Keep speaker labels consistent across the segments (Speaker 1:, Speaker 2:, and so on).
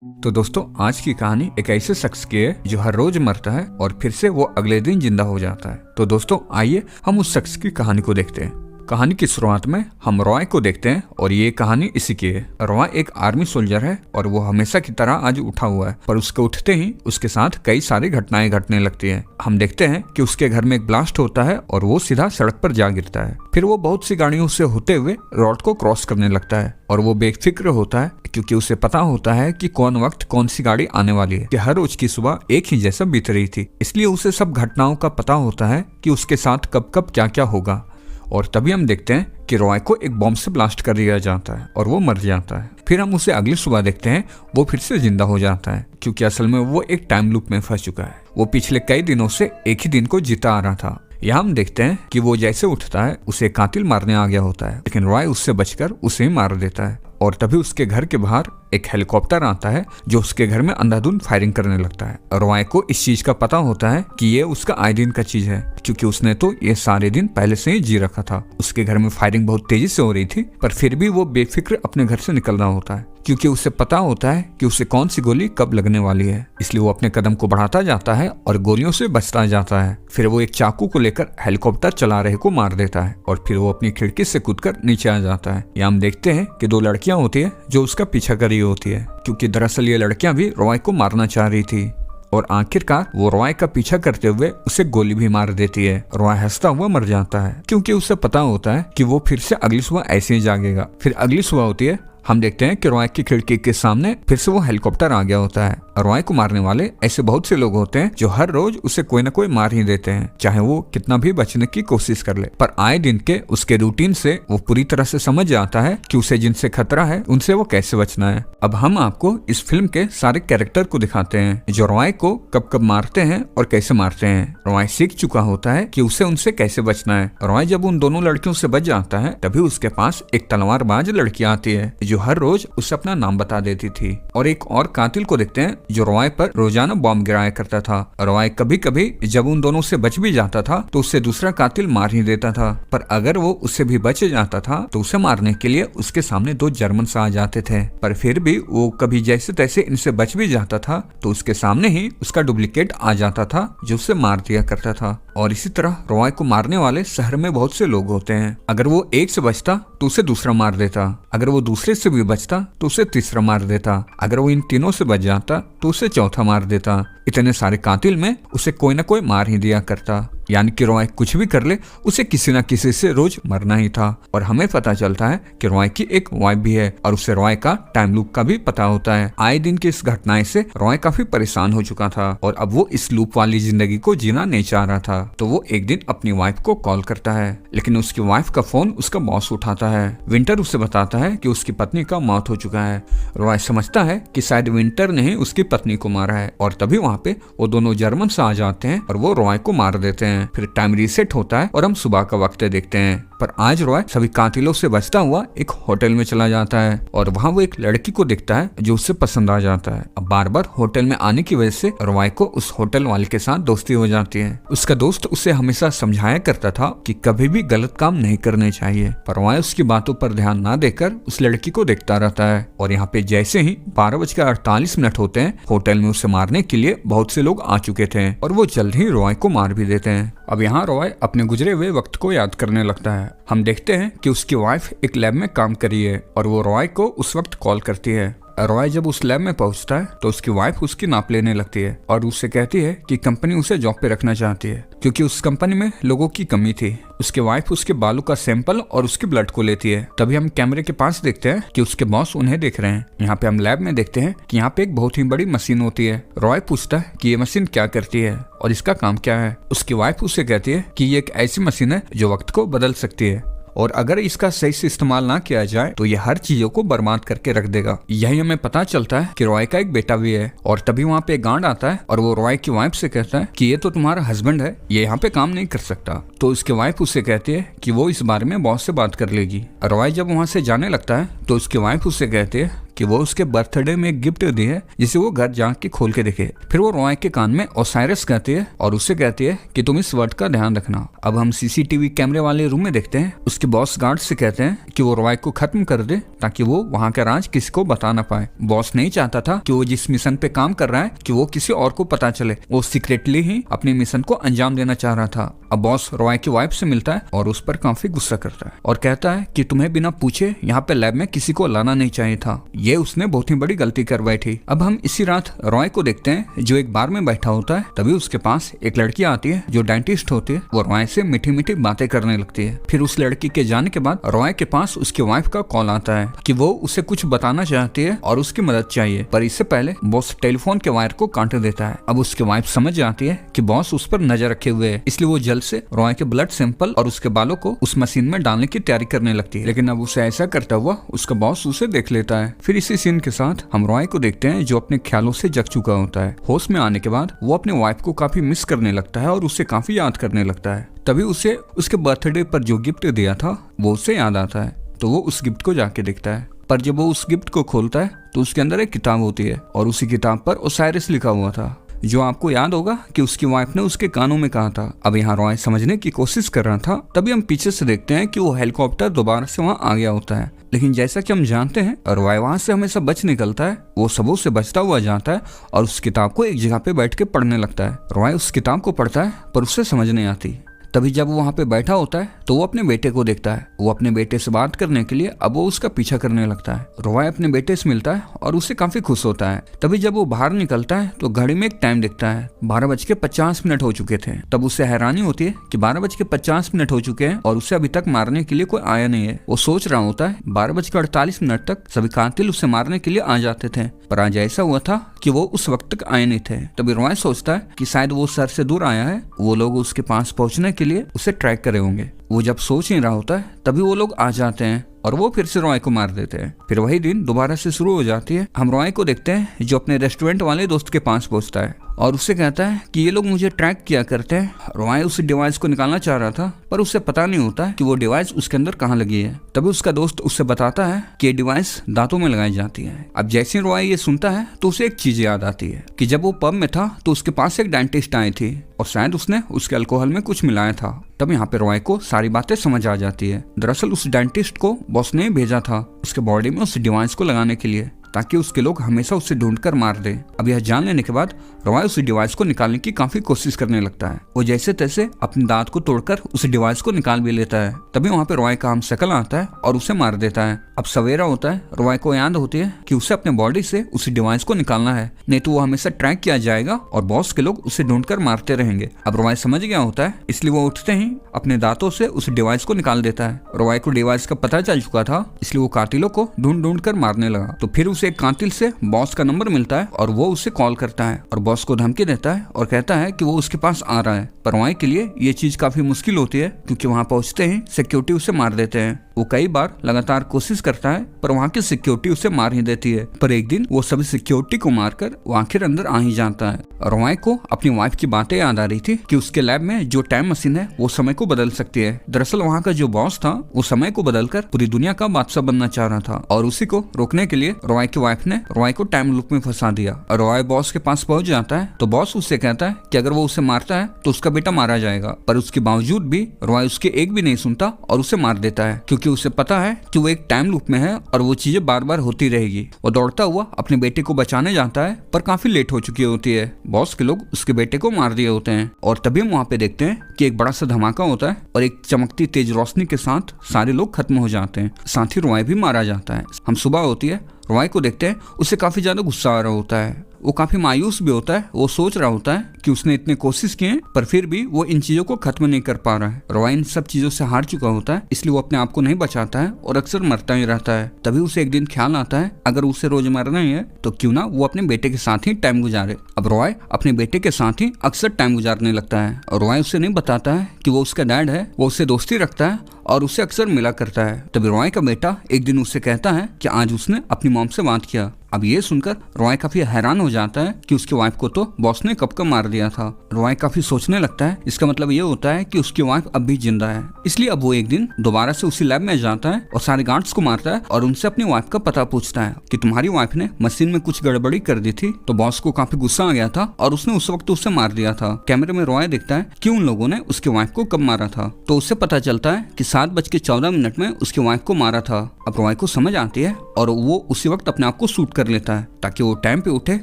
Speaker 1: तो दोस्तों, आज की कहानी एक ऐसे शख्स की है जो हर रोज मरता है और फिर से वो अगले दिन जिंदा हो जाता है। तो दोस्तों, आइए हम उस शख्स की कहानी को देखते हैं। कहानी की शुरुआत में हम रॉय को देखते हैं और ये कहानी इसी की है। रॉय एक आर्मी सोल्जर है और वो हमेशा की तरह आज उठा हुआ है, पर उसके उठते ही उसके साथ कई सारी घटनाएं घटने लगती हैं। हम देखते हैं कि उसके घर में एक ब्लास्ट होता है और वो सीधा सड़क पर जा गिरता है। फिर वो बहुत सी गाड़ियों से होते हुए रोड को क्रॉस करने लगता है और वो बेफिक्र होता है क्योंकि उसे पता होता है कि कौन वक्त कौन सी गाड़ी आने वाली है। कि हर रोज की सुबह एक ही जैसा बीत रही थी, इसलिए उसे सब घटनाओं का पता होता है कि उसके साथ कब कब क्या क्या होगा। और तभी हम देखते हैं कि रॉय को एक बॉम्ब से ब्लास्ट कर दिया जाता है और वो मर जाता है। फिर हम उसे अगली सुबह देखते हैं, वो फिर से जिंदा हो जाता है क्योंकि असल में वो एक टाइम लूप में फंस चुका है। वो पिछले कई दिनों से एक ही दिन को जीता आ रहा था। यहाँ हम देखते हैं कि वो जैसे उठता है उसे कातिल मारने आ गया होता है, लेकिन रॉय उससे बचकर उसे ही मार देता है। और तभी उसके घर के बाहर एक हेलीकॉप्टर आता है जो उसके घर में अंधाधुंध फायरिंग करने लगता है। रॉय को इस चीज का पता होता है कि ये उसका आए दिन का चीज है, क्योंकि उसने तो ये सारे दिन पहले से ही जी रखा था। उसके घर में फायरिंग बहुत तेजी से हो रही थी, पर फिर भी वो बेफिक्र अपने घर से निकल रहा होता है क्योंकि उसे पता होता है कि उसे कौन सी गोली कब लगने वाली है। इसलिए वो अपने कदम को बढ़ाता जाता है और गोलियों से बचता जाता है। फिर वो एक चाकू को लेकर हेलीकॉप्टर चला रहे को मार देता है और फिर वो अपनी खिड़की से कूदकर नीचे आ जाता है। यहाँ हम देखते हैं कि दो लड़कियां होती है जो उसका पीछा कर रही होती है, क्योंकि दरअसल ये लड़कियां भी रॉय को मारना चाह रही थी। और आखिरकार वो रॉय का पीछा करते हुए उसे गोली भी मार देती है। रॉय हंसता हुआ मर जाता है क्योंकि उसे पता होता है कि वो फिर से अगली सुबह ऐसे ही जागेगा। फिर अगली सुबह होती है, हम देखते हैं कि रॉय की खिड़की के सामने फिर से वो हेलीकॉप्टर आ गया होता है। रॉय को मारने वाले ऐसे बहुत से लोग होते हैं जो हर रोज उसे कोई न कोई मार ही देते हैं, चाहे वो कितना भी बचने की कोशिश कर ले। पर आए दिन के उसके रूटीन से वो पूरी तरह से समझ जाता है कि उसे जिनसे खतरा है उनसे वो कैसे बचना है। अब हम आपको इस फिल्म के सारे कैरेक्टर को दिखाते हैं जो रॉय को कब कब मारते हैं और कैसे मारते हैं। रॉय सीख चुका होता है कि उसे उनसे कैसे बचना है। रॉय जब उन दोनों लड़कियों से बच जाता है, तभी उसके पास एक तलवारबाज लड़की आती है जो हर रोज उसे अपना नाम बता देती थी। और एक और कातिल को देखते हैं जो रॉय पर रोजाना बॉम्ब गिराया करता था। रॉय कभी कभी जब उन दोनों से बच भी जाता था तो उससे दूसरा कातिल मार ही देता था, पर अगर वो उससे भी बच जाता था तो उसे मारने के लिए उसके सामने दो जर्मन आ जाते थे। पर फिर भी वो कभी जैसे तैसे इनसे बच भी जाता था तो उसके सामने ही उसका डुप्लीकेट आ जाता था जो उसे मार दिया करता था। और इसी तरह रॉय को मारने वाले शहर में बहुत से लोग होते हैं। अगर वो एक से बचता तो उसे दूसरा मार देता, अगर वो दूसरे से भी बचता तो उसे तीसरा मार देता, अगर वो इन तीनों से बच जाता तो उसे चौथा मार देता। इतने सारे कातिल में उसे कोई न कोई मार ही दिया करता। यानी कि रॉय कुछ भी कर ले, उसे किसी न किसी से रोज मरना ही था। और हमें पता चलता है कि रॉय की एक वाइफ भी है और उसे रॉय का टाइम लूप का भी पता होता है। आए दिन की इस घटनाएं से रॉय काफी परेशान हो चुका था और अब वो इस लूप वाली जिंदगी को जीना नहीं चाह रहा था। तो वो एक दिन अपनी वाइफ को कॉल करता है, लेकिन उसकी वाइफ का फोन उसका बॉस उठाता है। विंटर उसे बताता है कि उसकी पत्नी का मौत हो चुका है। रॉय समझता है कि शायद विंटर ने ही उसकी पत्नी को मारा है और तभी वहाँ पे वो दोनों जर्मन आ जाते हैं और वो रॉय को मार देते हैं। फिर टाइम रीसेट होता है और हम सुबह का वक्त देखते हैं। पर आज रॉय सभी कातिलों से बचता हुआ एक होटल में चला जाता है और वहाँ वो एक लड़की को दिखता है जो उससे पसंद आ जाता है। अब बार बार होटल में आने की वजह से रॉय को उस होटल वाले के साथ दोस्ती हो जाती है। उसका दोस्त उसे हमेशा समझाया करता था कि कभी भी गलत काम नहीं करने चाहिए, पर रॉय उसकी बातों पर ध्यान न देकर उस लड़की को देखता रहता है। और यहाँ पे जैसे ही 12:48 होते हैं, होटल में उसे मारने के लिए बहुत से लोग आ चुके थे और वो जल्द ही रॉय को मार भी देते हैं। अब यहाँ रॉय अपने गुजरे हुए वक्त को याद करने लगता है। हम देखते हैं कि उसकी वाइफ एक लैब में काम कर रही है और वो रॉय को उस वक्त कॉल करती है। रॉय जब उस लैब में पहुंचता है तो उसकी वाइफ उसकी नाप लेने लगती है और उससे कहती है कि कंपनी उसे जॉब पे रखना चाहती है क्योंकि उस कंपनी में लोगों की कमी थी। उसके वाइफ उसके बालों का सैंपल और उसके ब्लड को लेती है। तभी हम कैमरे के पास देखते हैं कि उसके बॉस उन्हें देख रहे हैं। यहाँ पे हम लैब में देखते हैं कि यहाँ पे एक बहुत ही बड़ी मशीन होती है। रॉय पूछता है कि ये मशीन क्या करती है और इसका काम क्या है। उसकी वाइफ उससे कहती है कि ये एक ऐसी मशीन है जो वक्त को बदल सकती है और अगर इसका सही से इस्तेमाल ना किया जाए तो ये हर चीजों को बर्बाद करके रख देगा। यही हमें पता चलता है कि रॉय का एक बेटा भी है। और तभी वहाँ पे गार्ड आता है और वो रॉय की वाइफ से कहता है कि ये तो तुम्हारा हस्बैंड है, ये यहाँ पे काम नहीं कर सकता। तो उसकी वाइफ उससे कहती है कि वो इस बारे में बॉस से बात कर लेगी। रॉय जब वहाँ से जाने लगता है तो उसकी वाइफ उससे कहती है कि वो उसके बर्थडे में एक गिफ्ट दी है जिसे वो घर जाके खोल के देखे। फिर वो रॉय के कान में ओसाइरस कहती है और उससे कहती है कि तुम इस वर्ड का ध्यान रखना। अब हम सीसीटीवी कैमरे वाले रूम में देखते हैं। उसके बॉस गार्ड से कहते हैं कि वो रॉय को खत्म कर दे ताकि वो वहाँ का राज किसी को बता ना पाए। बॉस नहीं चाहता था कि वो जिस मिशन पे काम कर रहा है कि वो किसी और को पता चले। वो सीक्रेटली ही अपने मिशन को अंजाम देना चाह रहा था। अब बॉस रॉय की वाइफ से मिलता है और उस पर काफी गुस्सा करता है और कहता है कि तुम्हें बिना पूछे यहाँ पे लैब में किसी को लाना नहीं चाहिए था। ये उसने बहुत ही बड़ी गलती कर बैठी। अब हम इसी रात रॉय को देखते हैं जो एक बार में बैठा होता है। तभी उसके पास एक लड़की आती है जो डेंटिस्ट होती है। वो रॉय से मीठी मीठी बातें करने लगती है। फिर उस लड़की के जाने के बाद रॉय के पास उसकी वाइफ का कॉल आता है कि वो उसे कुछ बताना चाहती है और उसकी मदद चाहिए। पर इससे पहले बॉस टेलीफोन के वायर को काट देता है। अब उसकी वाइफ समझ जाती है कि बॉस उस पर नजर रखे हुए है, इसलिए वो जल्द से रॉय के ब्लड सैंपल और उसके बालों को उस मशीन में डालने की तैयारी करने लगती है। लेकिन अब उसे ऐसा करता हुआ उसका बॉस उसे देख लेता है। फिर इसी सीन के साथ हम रॉय को देखते हैं जो अपने ख्यालों से जग चुका होता है। होश में आने के बाद वो अपने वाइफ को काफी मिस करने लगता है और उसे काफी याद करने लगता है। तभी उसे उसके बर्थडे पर जो गिफ्ट दिया था वो उसे याद आता है। तो वो उस गिफ्ट को जाके देखता है। पर जब वो उस गिफ्ट को खोलता है तो उसके अंदर एक किताब होती है और उसी किताब पर ओसाइरस लिखा हुआ था, जो आपको याद होगा कि उसकी वाइफ ने उसके कानों में कहा था। अब यहाँ रॉय समझने की कोशिश कर रहा था। तभी हम पीछे से देखते हैं कि वो हेलीकॉप्टर दोबारा से वहाँ आ गया होता है। लेकिन जैसा कि हम जानते हैं रॉय वहाँ से हमेशा बच निकलता है। वो सबों से बचता हुआ जाता है और उस किताब को एक जगह पे बैठ के पढ़ने लगता है। रॉय उस किताब को पढ़ता है पर उसे समझ नहीं आती। तभी जब वो वहाँ पे बैठा होता है तो वो अपने बेटे को देखता है। वो अपने बेटे से बात करने के लिए अब वो उसका पीछा करने लगता है। रॉय अपने बेटे से मिलता है और उससे काफी खुश होता है। तभी जब वो बाहर निकलता है तो घड़ी में एक टाइम दिखता है, 12:50 हो चुके थे। तब उसे हैरानी होती है कि 12:50 हो चुके हैं और उसे अभी तक मारने के लिए कोई आया नहीं है। वो सोच रहा होता है 12:48 तक सभी कातिल उसे मारने के लिए आ जाते थे, पर आज ऐसा हुआ था कि वो उस वक्त तक आए नहीं थे। तभी रॉय सोचता है कि शायद वो शहर से दूर आया है, वो लोग उसके पास पहुंचने के लिए उसे ट्रैक करे होंगे। वो जब सोच नहीं रहा होता है तभी वो लोग आ जाते हैं और वो फिर से रॉय को मार देते हैं। फिर वही दिन दोबारा से शुरू हो जाती है। हम रॉय को देखते हैं जो अपने रेस्टोरेंट वाले दोस्त के पास पहुंचता है और उससे कहता है कि ये लोग मुझे ट्रैक किया करते हैं। रॉय उस डिवाइस को निकालना चाह रहा था पर उसे पता नहीं होता है कि वो डिवाइस उसके अंदर कहाँ लगी है। तभी उसका दोस्त उससे बताता है कि ये डिवाइस दांतों में लगाई जाती है। अब जैसे रॉय ये सुनता है तो उसे एक चीज याद आती है कि जब वो पब में था तो उसके पास एक डेंटिस्ट आई थी और शायद उसने उसके अल्कोहल में कुछ मिलाया था। तब यहाँ पे रॉय को सारी बातें समझ आ जाती है। दरअसल उस डेंटिस्ट को बॉस ने भेजा था उसके बॉडी में उस डिवाइस को लगाने के लिए ताकि उसके लोग हमेशा उसे ढूंढकर मार दे। अब यह जान लेने के बाद रॉय उस डिवाइस को निकालने की काफी कोशिश करने लगता है। वो जैसे तैसे अपने दांत को तोड़कर उस डिवाइस को निकाल भी लेता है। तभी वहाँ पे रॉय का हम शकल आता है और उसे मार देता है। अब सवेरा होता है। रॉय को याद होती है कि उसे अपने बॉडी से उस डिवाइस को निकालना है, नहीं तो वो हमेशा ट्रैक किया जाएगा और बॉस के लोग उसे ढूंढकर मारते रहेंगे। अब रॉय समझ गया होता है, इसलिए वो उठते ही अपने दांतों से उस डिवाइस को निकाल देता है। रॉय को डिवाइस का पता चल चुका था, इसलिए वो कातिलों को ढूंढ ढूंढ कर मारने लगा। तो फिर उसे एक कातिल से बॉस का नंबर मिलता है और वो उसे कॉल करता है और बॉस को धमकी देता है और कहता है कि वो उसके पास आ रहा है। पर रॉय के लिए ये चीज काफी मुश्किल होती है क्योंकि वहाँ पहुंचते ही सिक्योरिटी उसे मार देते हैं। वो कई बार लगातार कोशिश करता है पर वहाँ की सिक्योरिटी उसे मार ही देती है। पर एक दिन वो सभी सिक्योरिटी को मारकर वो आखिर अंदर आ ही जाता है। रॉय को अपनी वाइफ की बातें याद आ रही थी कि उसके लैब में जो टाइम मशीन है वो समय को बदल सकती है। दरअसल वहाँ का जो बॉस था वो समय को बदलकर पूरी दुनिया का बादशाह बनना चाह रहा था और उसी को रोकने के लिए रॉय की वाइफ ने रॉय को टाइम लूप में फंसा दिया। रॉय बॉस के पास पहुंच जाता है तो बॉस उससे कहता है कि अगर वो उसे मारता है तो उसका बेटा मारा जाएगा। पर उसके बावजूद भी रॉय उसके एक भी नहीं सुनता और उसे मार देता है क्योंकि उसे पता है कि वो एक टाइम लूप में है और वो चीजें बार बार होती रहेगी। वो दौड़ता हुआ अपने बेटे को बचाने जाता है पर काफी लेट हो चुकी होती है। बॉस के लोग उसके बेटे को मार दिए होते हैं और तभी हम वहाँ पे देखते हैं कि एक बड़ा सा धमाका होता है और एक चमकती तेज रोशनी के साथ सारे लोग खत्म हो जाते हैं, साथ ही रॉय भी मारा जाता है। हम सुबह होती है, रॉय को देखते हैं, उसे काफी ज्यादा गुस्सा आ रहा होता है। वो काफी मायूस भी होता है। वो सोच रहा होता है कि उसने इतने कोशिश किए पर फिर भी वो इन चीजों को खत्म नहीं कर पा रहा है। रॉय इन सब चीजों से हार चुका होता है, इसलिए वो अपने आप को नहीं बचाता है और अक्सर मरता ही रहता है। तभी उसे एक दिन ख्याल आता है अगर उसे रोज मरना ही है तो क्यों ना वो अपने बेटे के साथ ही टाइम गुजारे। अब रॉय अपने बेटे के साथ ही अक्सर टाइम गुजारने लगता है और रॉय उसे नहीं बताता है कि वो उसका डैड है। वो उससे दोस्ती रखता है और उसे अक्सर मिला करता है। तभी रॉय का बेटा एक दिन उससे कहता है कि आज उसने अपनी मॉम से बात किया। अब ये सुनकर रॉय काफी हैरान हो जाता है कि उसकी वाइफ को तो बॉस ने कब का मार दिया था। रॉय काफी सोचने लगता है, इसका मतलब ये होता है कि उसकी वाइफ अब भी जिंदा है। इसलिए अब वो एक दिन दोबारा से उसी लैब में जाता है और सारे गार्ड्स को मारता है और उनसे अपनी वाइफ का पता पूछता है कि तुम्हारी वाइफ ने मशीन में कुछ गड़बड़ी कर दी थी। तो बॉस को काफी गुस्सा आ गया था और उसने उस वक्त उसे मार दिया था। कैमरे में रॉय देखता है कि उन लोगों ने उसकी वाइफ को कब मारा था। तो उससे पता चलता है कि 7:14 में उसकी वाइफ को मारा था। अब रॉय को समझ आती है और वो उसी वक्त अपने आप को शूट कर लेता है ताकि वो टाइम पे उठे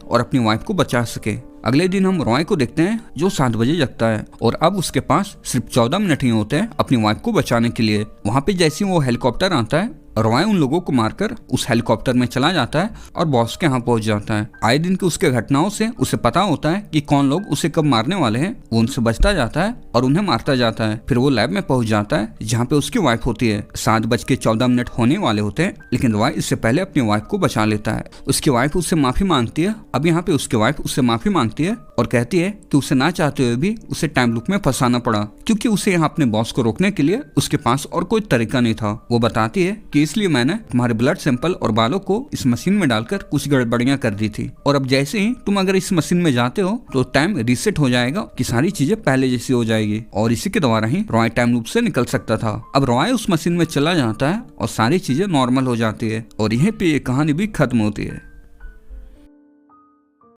Speaker 1: और अपनी वाइफ को बचा सके। अगले दिन हम रॉय को देखते हैं जो 7 बजे जगता है और अब उसके पास सिर्फ 14 मिनट ही होते हैं अपनी वाइफ को बचाने के लिए। वहाँ पे जैसे वो हेलीकॉप्टर आता है, रॉय उन लोगों को मारकर उस हेलीकॉप्टर में चला जाता है और बॉस के यहाँ पहुंच जाता है। आए दिन की उसके घटनाओं से उसे पता होता है कि कौन लोग उसे कब मारने वाले हैं। वो उनसे बचता जाता है और उन्हें मारता जाता है। फिर वो लैब में पहुंच जाता है जहाँ पे उसकी वाइफ होती है। 7:14 होने वाले होते हैं, लेकिन रॉय इससे पहले अपनी वाइफ को बचा लेता है। उसकी वाइफ उससे माफी मांगती है। अब यहाँ पे उसकी वाइफ उससे माफी मांगती है और कहती है कि उसे ना चाहते हुए भी उसे टाइम लूप में फंसाना पड़ा, क्योंकि उसे यहाँ अपने बॉस को रोकने के लिए उसके पास और कोई तरीका नहीं था। वो बताती है कि इसलिए मैंने तुम्हारे ब्लड सैंपल और बालों को इस मशीन में डालकर कुछ गड़बड़ियां कर दी थी, और अब जैसे ही तुम अगर इस मशीन में जाते हो तो टाइम रीसेट हो जाएगा कि सारी चीजें पहले जैसी हो जाएगी, और इसी के द्वारा ही रॉय टाइम लूप से निकल सकता था। अब रॉय उस मशीन में चला जाता है और सारी चीजें नॉर्मल हो जाती है और यहीं पे ये कहानी भी खत्म होती है।